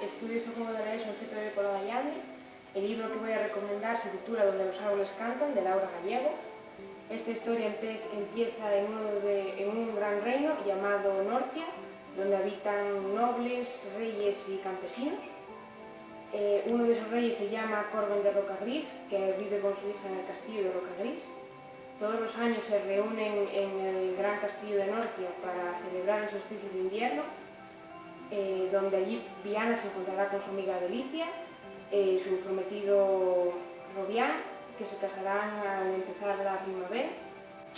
estudio segundo de la ESO en CPB Pola de Allande. El libro que voy a recomendar se titula Donde los árboles cantan, de Laura Gallego. Esta historia empieza en un gran reino llamado Norcia, donde habitan nobles, reyes y campesinos. Uno de esos reyes se llama Corben de Rocagris, que vive con su hija en el castillo de Rocagris. Todos los años se reúnen en el gran castillo de Norcia para celebrar el solsticio de invierno, donde allí Viana se encontrará con su amiga Delicia, su prometido Robián, que se casarán al empezar la primavera.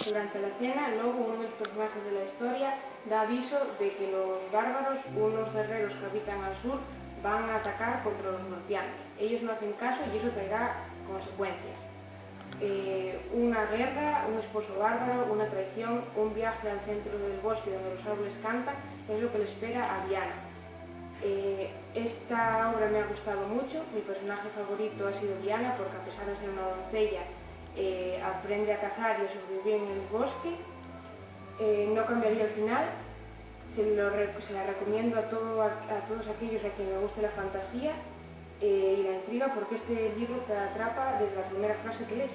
Durante la cena, luego uno de los personajes de la historia da aviso de que los bárbaros, unos guerreros que habitan al sur, van a atacar contra los nortianos. Ellos no hacen caso y eso traerá consecuencias. Una guerra, un esposo bárbaro, una traición, un viaje al centro del bosque donde los árboles cantan, es lo que le espera a Viana. Esta obra me ha gustado mucho, mi personaje favorito ha sido Viana porque a pesar de ser una doncella aprende a cazar y a sobrevivir en el bosque. No cambiaría el final, se la recomiendo a todos aquellos a quienes les guste la fantasía y la intriga, porque este libro te atrapa desde la primera frase que lees.